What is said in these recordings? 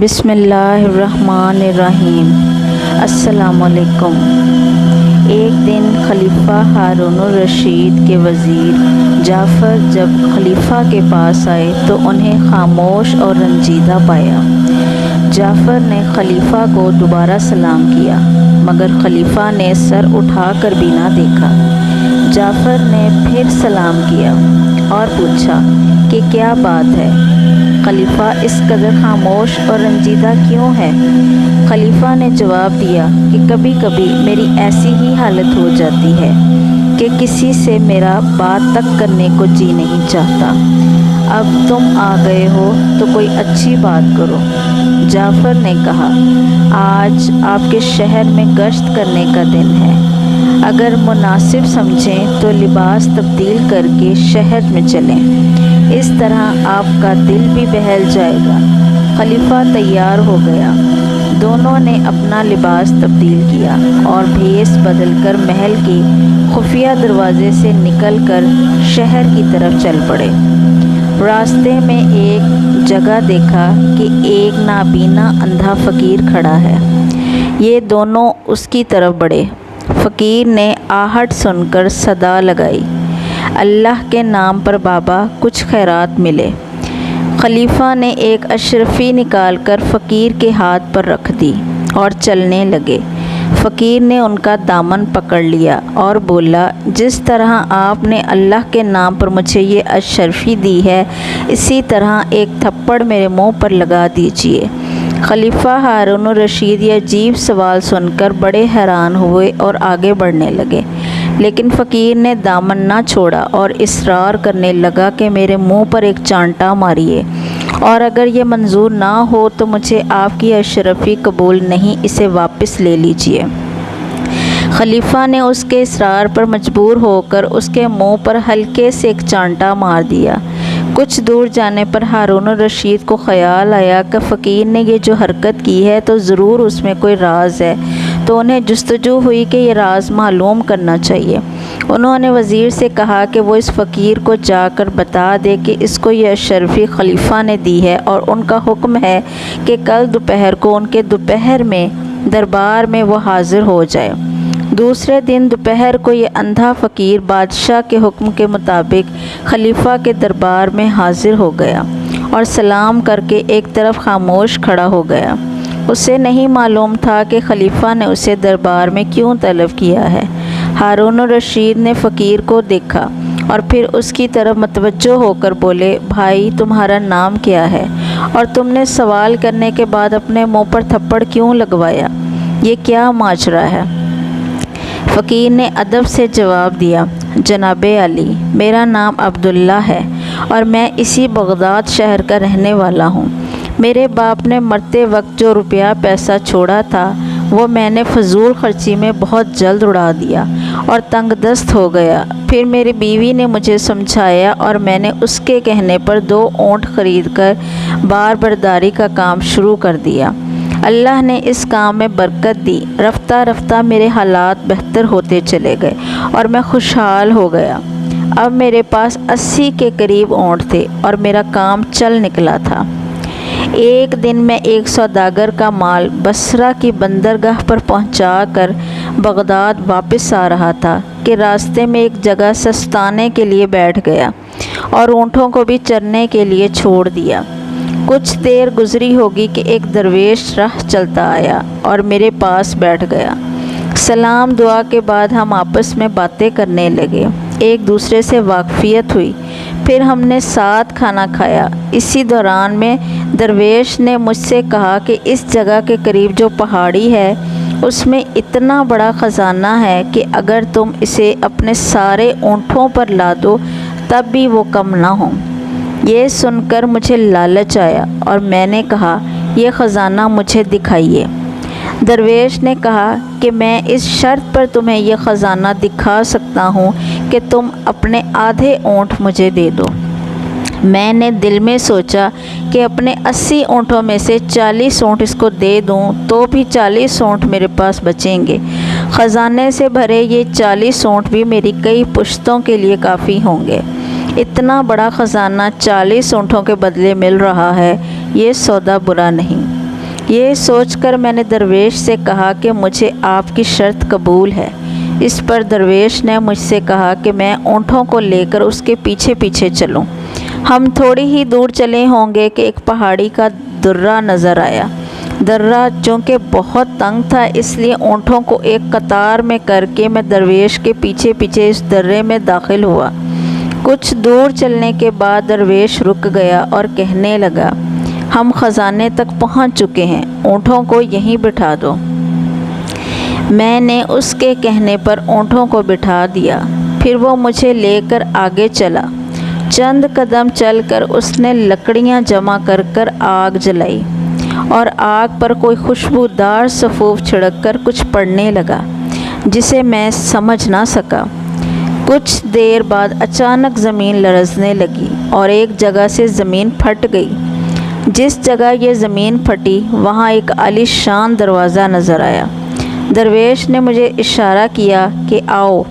بسم اللہ الرحمن الرحیم۔ السلام علیکم۔ ایک دن خلیفہ ہارون الرشید کے وزیر جعفر جب خلیفہ کے پاس آئے تو انہیں خاموش اور رنجیدہ پایا۔ جعفر نے خلیفہ کو دوبارہ سلام کیا مگر خلیفہ نے سر اٹھا کر بھی نہ دیکھا۔ جعفر نے پھر سلام کیا اور پوچھا کہ کیا بات ہے؟ خلیفہ اس قدر خاموش اور رنجیدہ کیوں ہے؟ خلیفہ نے جواب دیا کہ کبھی کبھی میری ایسی ہی حالت ہو جاتی ہے کہ کسی سے میرا بات تک کرنے کو جی نہیں چاہتا۔ اب تم آ گئے ہو تو کوئی اچھی بات کرو۔ جعفر نے کہا، آج آپ کے شہر میں گشت کرنے کا دن ہے، اگر مناسب سمجھیں تو لباس تبدیل کر کے شہر میں چلیں، اس طرح آپ کا دل بھی بہل جائے گا۔ خلیفہ تیار ہو گیا۔ دونوں نے اپنا لباس تبدیل کیا اور بھیس بدل کر محل کے خفیہ دروازے سے نکل کر شہر کی طرف چل پڑے۔ راستے میں ایک جگہ دیکھا کہ ایک نابینا اندھا فقیر کھڑا ہے۔ یہ دونوں اس کی طرف بڑھے۔ فقیر نے آہٹ سن کر صدا لگائی، اللہ کے نام پر بابا کچھ خیرات ملے۔ خلیفہ نے ایک اشرفی نکال کر فقیر کے ہاتھ پر رکھ دی اور چلنے لگے۔ فقیر نے ان کا دامن پکڑ لیا اور بولا، جس طرح آپ نے اللہ کے نام پر مجھے یہ اشرفی دی ہے، اسی طرح ایک تھپڑ میرے منہ پر لگا دیجیے۔ خلیفہ ہارون الرشید یہ عجیب سوال سن کر بڑے حیران ہوئے اور آگے بڑھنے لگے، لیکن فقیر نے دامن نہ چھوڑا اور اصرار کرنے لگا کہ میرے منہ پر ایک چانٹا ماریے، اور اگر یہ منظور نہ ہو تو مجھے آپ کی اشرفی قبول نہیں، اسے واپس لے لیجیے۔ خلیفہ نے اس کے اصرار پر مجبور ہو کر اس کے منہ پر ہلکے سے ایک چانٹا مار دیا۔ کچھ دور جانے پر ہارون الرشید کو خیال آیا کہ فقیر نے یہ جو حرکت کی ہے تو ضرور اس میں کوئی راز ہے، تو انہیں جستجو ہوئی کہ یہ راز معلوم کرنا چاہیے۔ انہوں نے وزیر سے کہا کہ وہ اس فقیر کو جا کر بتا دے کہ اس کو یہ اشرفی خلیفہ نے دی ہے اور ان کا حکم ہے کہ کل دوپہر کو ان کے دوپہر میں دربار میں وہ حاضر ہو جائے۔ دوسرے دن دوپہر کو یہ اندھا فقیر بادشاہ کے حکم کے مطابق خلیفہ کے دربار میں حاضر ہو گیا اور سلام کر کے ایک طرف خاموش کھڑا ہو گیا۔ اسے نہیں معلوم تھا کہ خلیفہ نے اسے دربار میں کیوں طلب کیا ہے۔ ہارون الرشید نے فقیر کو دیکھا اور پھر اس کی طرف متوجہ ہو کر بولے، بھائی تمہارا نام کیا ہے اور تم نے سوال کرنے کے بعد اپنے منہ پر تھپڑ کیوں لگوایا؟ یہ کیا ماجرا ہے؟ فقیر نے ادب سے جواب دیا، جناب علی، میرا نام عبداللہ ہے اور میں اسی بغداد شہر کا رہنے والا ہوں۔ میرے باپ نے مرتے وقت جو روپیہ پیسہ چھوڑا تھا وہ میں نے فضول خرچی میں بہت جلد اڑا دیا اور تنگ دست ہو گیا۔ پھر میری بیوی نے مجھے سمجھایا اور میں نے اس کے کہنے پر 2 اونٹ خرید کر بار برداری کا کام شروع کر دیا۔ اللہ نے اس کام میں برکت دی، رفتہ رفتہ میرے حالات بہتر ہوتے چلے گئے اور میں خوشحال ہو گیا۔ اب میرے پاس 80 کے قریب اونٹ تھے اور میرا کام چل نکلا تھا۔ ایک دن میں ایک سوداگر کا مال بصرہ کی بندرگاہ پر پہنچا کر بغداد واپس آ رہا تھا کہ راستے میں ایک جگہ سستانے کے لیے بیٹھ گیا اور اونٹوں کو بھی چرنے کے لیے چھوڑ دیا۔ کچھ دیر گزری ہوگی کہ ایک درویش راہ چلتا آیا اور میرے پاس بیٹھ گیا۔ سلام دعا کے بعد ہم آپس میں باتیں کرنے لگے، ایک دوسرے سے واقفیت ہوئی، پھر ہم نے ساتھ کھانا کھایا۔ اسی دوران میں درویش نے مجھ سے کہا کہ اس جگہ کے قریب جو پہاڑی ہے اس میں اتنا بڑا خزانہ ہے کہ اگر تم اسے اپنے سارے اونٹوں پر لا دو تب بھی وہ کم نہ ہوں۔ یہ سن کر مجھے لالچ آیا اور میں نے کہا، یہ خزانہ مجھے دکھائیے۔ درویش نے کہا کہ میں اس شرط پر تمہیں یہ خزانہ دکھا سکتا ہوں کہ تم اپنے آدھے اونٹ مجھے دے دو۔ میں نے دل میں سوچا کہ اپنے 80 اونٹوں میں سے 40 اونٹ اس کو دے دوں تو بھی 40 اونٹ میرے پاس بچیں گے۔ خزانے سے بھرے یہ 40 اونٹ بھی میری کئی پشتوں کے لیے کافی ہوں گے۔ اتنا بڑا خزانہ 40 اونٹوں کے بدلے مل رہا ہے، یہ سودا برا نہیں۔ یہ سوچ کر میں نے درویش سے کہا کہ مجھے آپ کی شرط قبول ہے۔ اس پر درویش نے مجھ سے کہا کہ میں اونٹوں کو لے کر اس کے پیچھے پیچھے چلوں۔ ہم تھوڑی ہی دور چلے ہوں گے کہ ایک پہاڑی کا درہ نظر آیا۔ درہ چونکہ بہت تنگ تھا، اس لیے اونٹوں کو ایک قطار میں کر کے میں درویش کے پیچھے پیچھے اس درے میں داخل ہوا۔ کچھ دور چلنے کے بعد درویش رک گیا اور کہنے لگا، ہم خزانے تک پہنچ چکے ہیں، اونٹوں کو یہیں بٹھا دو۔ میں نے اس کے کہنے پر اونٹوں کو بٹھا دیا، پھر وہ مجھے لے کر آگے چلا۔ چند قدم چل کر اس نے لکڑیاں جمع کر کر آگ جلائی اور آگ پر کوئی خوشبودار سفوف چھڑک کر کچھ پڑھنے لگا جسے میں سمجھ نہ سکا۔ کچھ دیر بعد اچانک زمین لرزنے لگی اور ایک جگہ سے زمین پھٹ گئی۔ جس جگہ یہ زمین پھٹی وہاں ایک عالی شان دروازہ نظر آیا۔ درویش نے مجھے اشارہ کیا کہ آؤ،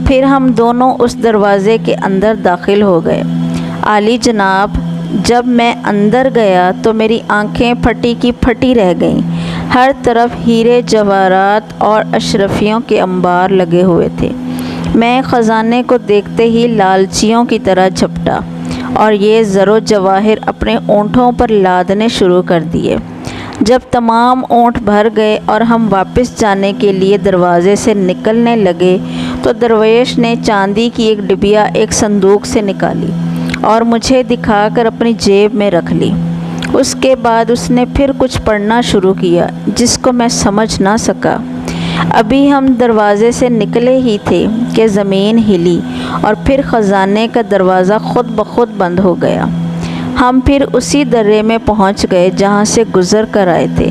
پھر ہم دونوں اس دروازے کے اندر داخل ہو گئے۔ عالی جناب، جب میں اندر گیا تو میری آنکھیں پھٹی کی پھٹی رہ گئیں۔ ہر طرف ہیرے جواہرات اور اشرفیوں کے انبار لگے ہوئے تھے۔ میں خزانے کو دیکھتے ہی لالچیوں کی طرح جھپٹا اور یہ زر و جواہر اپنے اونٹوں پر لادنے شروع کر دیے۔ جب تمام اونٹ بھر گئے اور ہم واپس جانے کے لیے دروازے سے نکلنے لگے تو درویش نے چاندی کی ایک ڈبیا ایک صندوق سے نکالی اور مجھے دکھا کر اپنی جیب میں رکھ لی۔ اس کے بعد اس نے پھر کچھ پڑھنا شروع کیا جس کو میں سمجھ نہ سکا۔ ابھی ہم دروازے سے نکلے ہی تھے کہ زمین ہلی اور پھر خزانے کا دروازہ خود بخود بند ہو گیا۔ ہم پھر اسی درے میں پہنچ گئے جہاں سے گزر کر آئے تھے۔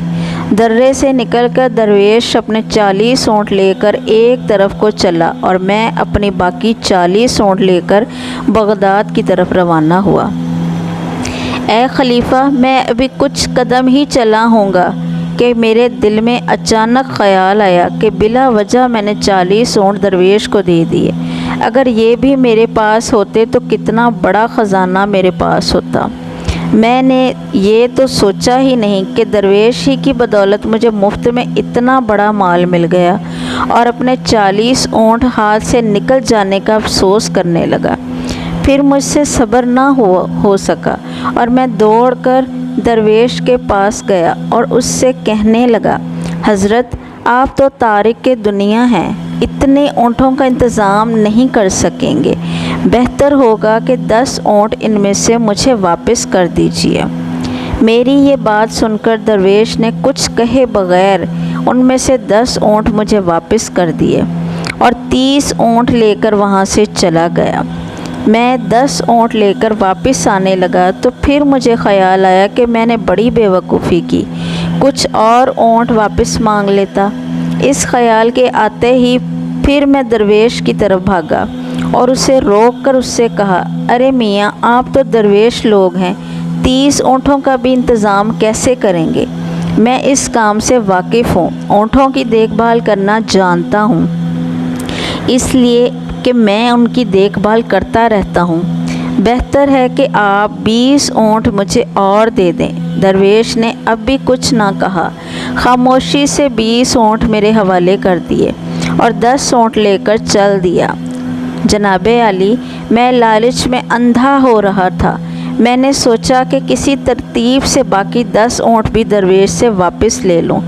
درے سے نکل کر درویش اپنے 40 اونٹ لے کر ایک طرف کو چلا اور میں اپنی باقی 40 اونٹ لے کر بغداد کی طرف روانہ ہوا۔ اے خلیفہ، میں ابھی کچھ قدم ہی چلا ہوں گا کہ میرے دل میں اچانک خیال آیا کہ بلا وجہ میں نے 40 اونٹ درویش کو دے دیے۔ اگر یہ بھی میرے پاس ہوتے تو کتنا بڑا خزانہ میرے پاس ہوتا۔ میں نے یہ تو سوچا ہی نہیں کہ درویش ہی کی بدولت مجھے مفت میں اتنا بڑا مال مل گیا، اور اپنے 40 اونٹ ہاتھ سے نکل جانے کا افسوس کرنے لگا۔ پھر مجھ سے صبر نہ ہو سکا اور میں دوڑ کر درویش کے پاس گیا اور اس سے کہنے لگا، حضرت، آپ تو تارک دنیا ہیں، اتنے اونٹوں کا انتظام نہیں کر سکیں گے، بہتر ہوگا کہ 10 اونٹ ان میں سے مجھے واپس کر دیجیے۔ میری یہ بات سن کر درویش نے کچھ کہے بغیر ان میں سے 10 اونٹ مجھے واپس کر دیے اور 30 اونٹ لے کر وہاں سے چلا گیا۔ میں 10 اونٹ لے کر واپس آنے لگا تو پھر مجھے خیال آیا کہ میں نے بڑی بے وقوفی کی، کچھ اور اونٹ واپس مانگ لیتا۔ اس خیال کے آتے ہی پھر میں درویش کی طرف بھاگا اور اسے روک کر اس سے کہا، ارے میاں، آپ تو درویش لوگ ہیں، 30 اونٹوں کا بھی انتظام کیسے کریں گے؟ میں اس کام سے واقف ہوں، اونٹوں کی دیکھ بھال کرنا جانتا ہوں، اس لیے کہ میں ان کی دیکھ بھال کرتا رہتا ہوں۔ بہتر ہے کہ آپ 20 اونٹ مجھے اور دے دیں۔ درویش نے اب بھی کچھ نہ کہا، خاموشی سے 20 اونٹ میرے حوالے کر دیے اور 10 اونٹ لے کر چل دیا۔ جناب عالی، میں لالچ میں اندھا ہو رہا تھا۔ میں نے سوچا کہ کسی ترتیب سے باقی 10 اونٹ بھی درویش سے واپس لے لوں۔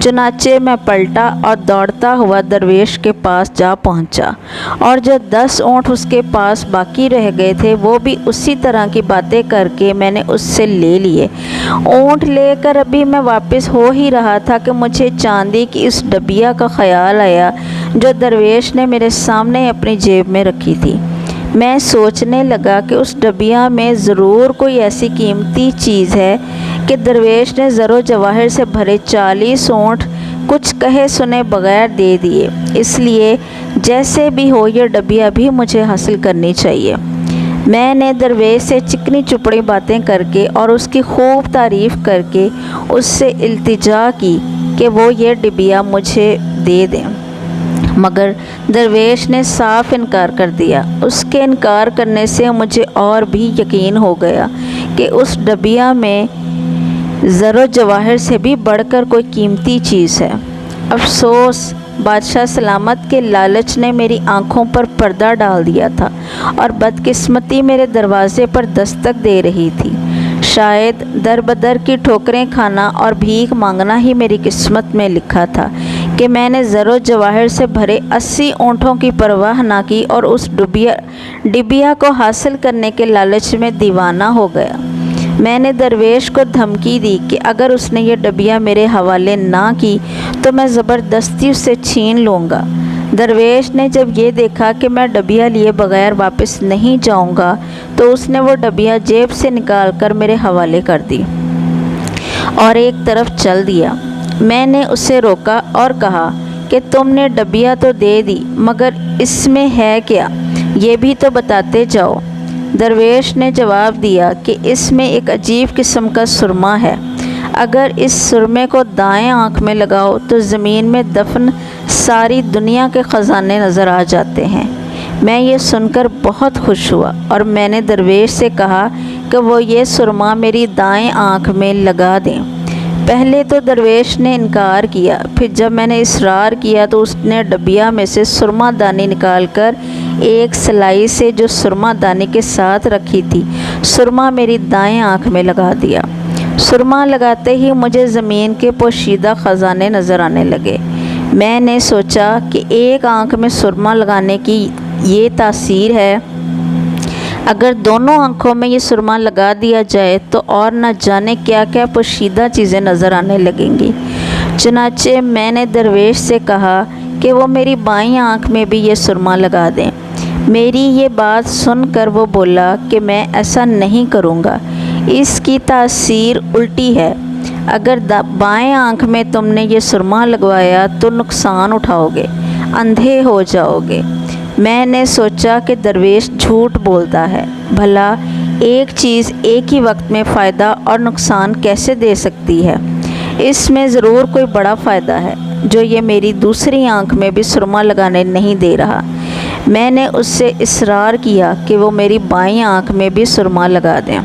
چنانچہ میں پلٹا اور دوڑتا ہوا درویش کے پاس جا پہنچا، اور جو 10 اونٹ اس کے پاس باقی رہ گئے تھے وہ بھی اسی طرح کی باتیں کر کے میں نے اس سے لے لیے۔ اونٹ لے کر ابھی میں واپس ہو ہی رہا تھا کہ مجھے چاندی کی اس ڈبیا کا خیال آیا جو درویش نے میرے سامنے اپنی جیب میں رکھی تھی۔ میں سوچنے لگا کہ اس ڈبیا میں ضرور کوئی ایسی قیمتی چیز ہے کہ درویش نے زر و جواہر سے بھرے 40 اونٹ کچھ کہے سنے بغیر دے دیے، اس لیے جیسے بھی ہو یہ ڈبیا بھی مجھے حاصل کرنی چاہیے۔ میں نے درویش سے چکنی چپڑی باتیں کر کے اور اس کی خوب تعریف کر کے اس سے التجا کی کہ وہ یہ ڈبیا مجھے دے دیں، مگر درویش نے صاف انکار کر دیا۔ اس کے انکار کرنے سے مجھے اور بھی یقین ہو گیا کہ اس ڈبیا میں زر و جواہر سے بھی بڑھ کر کوئی قیمتی چیز ہے۔ افسوس، بادشاہ سلامت کے لالچ نے میری آنکھوں پر پردہ ڈال دیا تھا اور بدقسمتی میرے دروازے پر دستک دے رہی تھی۔ شاید در بدر کی ٹھوکریں کھانا اور بھیک مانگنا ہی میری قسمت میں لکھا تھا کہ میں نے زر و جواہر سے بھرے 80 اونٹوں کی پرواہ نہ کی اور اس ڈبیا کو حاصل کرنے کے لالچ میں دیوانہ ہو گیا۔ میں نے درویش کو دھمکی دی کہ اگر اس نے یہ ڈبیا میرے حوالے نہ کی تو میں زبردستی اسے چھین لوں گا۔ درویش نے جب یہ دیکھا کہ میں ڈبیا لیے بغیر واپس نہیں جاؤں گا تو اس نے وہ ڈبیا جیب سے نکال کر میرے حوالے کر دی اور ایک طرف چل دیا۔ میں نے اسے روکا اور کہا کہ تم نے ڈبیا تو دے دی، مگر اس میں ہے کیا، یہ بھی تو بتاتے جاؤ۔ درویش نے جواب دیا کہ اس میں ایک عجیب قسم کا سرما ہے، اگر اس سرمے کو دائیں آنکھ میں لگاؤ تو زمین میں دفن ساری دنیا کے خزانے نظر آ جاتے ہیں۔ میں یہ سن کر بہت خوش ہوا اور میں نے درویش سے کہا کہ وہ یہ سرما میری دائیں آنکھ میں لگا دیں۔ پہلے تو درویش نے انکار کیا، پھر جب میں نے اصرار کیا تو اس نے ڈبیا میں سے سرما دانی نکال کر ایک سلائی سے جو سرما دانی کے ساتھ رکھی تھی سرما میری دائیں آنکھ میں لگا دیا۔ سرما لگاتے ہی مجھے زمین کے پوشیدہ خزانے نظر آنے لگے۔ میں نے سوچا کہ ایک آنکھ میں سرما لگانے کی یہ تاثیر ہے، اگر دونوں آنکھوں میں یہ سرما لگا دیا جائے تو اور نہ جانے کیا کیا پوشیدہ چیزیں نظر آنے لگیں گی۔ چنانچہ میں نے درویش سے کہا کہ وہ میری بائیں آنکھ میں بھی یہ سرما لگا دیں۔ میری یہ بات سن کر وہ بولا کہ میں ایسا نہیں کروں گا، اس کی تاثیر الٹی ہے، اگر بائیں آنکھ میں تم نے یہ سرما لگوایا تو نقصان اٹھاؤ گے، اندھے ہو جاؤ گے۔ میں نے سوچا کہ درویش جھوٹ بولتا ہے، بھلا ایک چیز ایک ہی وقت میں فائدہ اور نقصان کیسے دے سکتی ہے؟ اس میں ضرور کوئی بڑا فائدہ ہے جو یہ میری دوسری آنکھ میں بھی سرما لگانے نہیں دے رہا۔ میں نے اس سے اصرار کیا کہ وہ میری بائیں آنکھ میں بھی سرما لگا دیں۔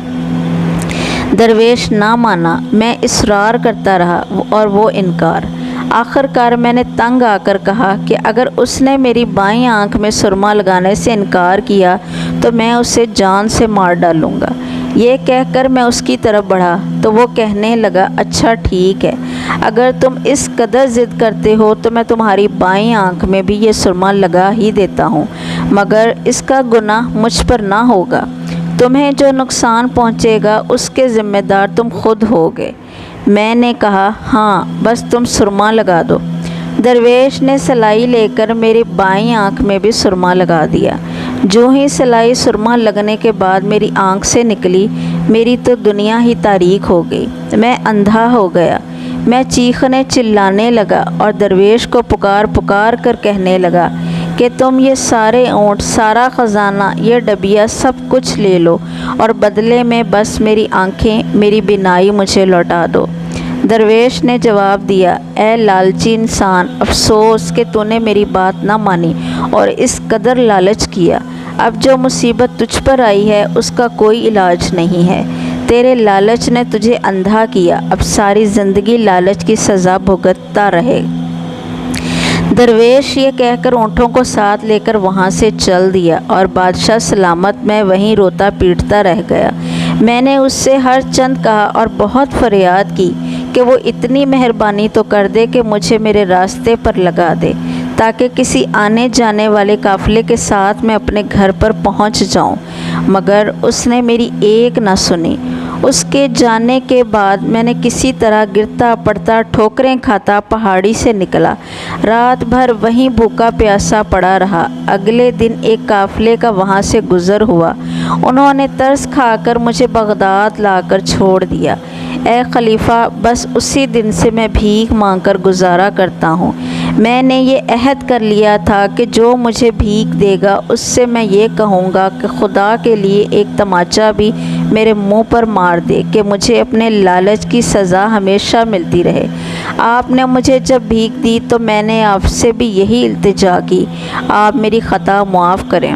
درویش نہ مانا، میں اصرار کرتا رہا اور وہ انکار۔ آخر کار میں نے تنگ آ کر کہا کہ اگر اس نے میری بائیں آنکھ میں سرما لگانے سے انکار کیا تو میں اسے جان سے مار ڈالوں گا۔ یہ کہہ کر میں اس کی طرف بڑھا تو وہ کہنے لگا، اچھا ٹھیک ہے، اگر تم اس قدر ضد کرتے ہو تو میں تمہاری بائیں آنکھ میں بھی یہ سرما لگا ہی دیتا ہوں، مگر اس کا گناہ مجھ پر نہ ہوگا، تمہیں جو نقصان پہنچے گا اس کے ذمہ دار تم خود ہوگے۔ میں نے کہا، ہاں بس تم سرما لگا دو۔ درویش نے سلائی لے کر میری بائیں آنکھ میں بھی سرما لگا دیا۔ جو ہی سلائی سرما لگنے کے بعد میری آنکھ سے نکلی، میری تو دنیا ہی تاریک ہو گئی، میں اندھا ہو گیا۔ میں چیخنے چلانے لگا اور درویش کو پکار پکار کر کہنے لگا کہ تم یہ سارے اونٹ، سارا خزانہ، یہ ڈبیا سب کچھ لے لو اور بدلے میں بس میری آنکھیں، میری بینائی مجھے لوٹا دو۔ درویش نے جواب دیا، اے لالچی انسان، افسوس کہ تو نے میری بات نہ مانی اور اس قدر لالچ کیا۔ اب جو مصیبت تجھ پر آئی ہے اس کا کوئی علاج نہیں ہے، تیرے لالچ نے تجھے اندھا کیا، اب ساری زندگی لالچ کی سزا بھگتتا رہے۔ درویش یہ کہہ کر اونٹوں کو ساتھ لے کر وہاں سے چل دیا اور بادشاہ سلامت میں وہیں روتا پیٹتا رہ گیا۔ میں نے اس سے ہر چند کہا اور بہت فریاد کی کہ وہ اتنی مہربانی تو کر دے کہ مجھے میرے راستے پر لگا دے تاکہ کسی آنے جانے والے قافلے کے ساتھ میں اپنے گھر پر پہنچ جاؤں، مگر اس نے میری ایک نہ سنی۔ اس کے جانے کے بعد میں نے کسی طرح گرتا پڑتا ٹھوکریں کھاتا پہاڑی سے نکلا، رات بھر وہیں بھوکا پیاسا پڑا رہا۔ اگلے دن ایک قافلے کا وہاں سے گزر ہوا، انہوں نے ترس کھا کر مجھے بغداد لا کر چھوڑ دیا۔ اے خلیفہ، بس اسی دن سے میں بھیک مانگ کر گزارا کرتا ہوں۔ میں نے یہ عہد کر لیا تھا کہ جو مجھے بھیک دے گا اس سے میں یہ کہوں گا کہ خدا کے لیے ایک تماچا بھی میرے منہ پر مار دے کہ مجھے اپنے لالچ کی سزا ہمیشہ ملتی رہے۔ آپ نے مجھے جب بھیک دی تو میں نے آپ سے بھی یہی التجا کی، آپ میری خطا معاف کریں۔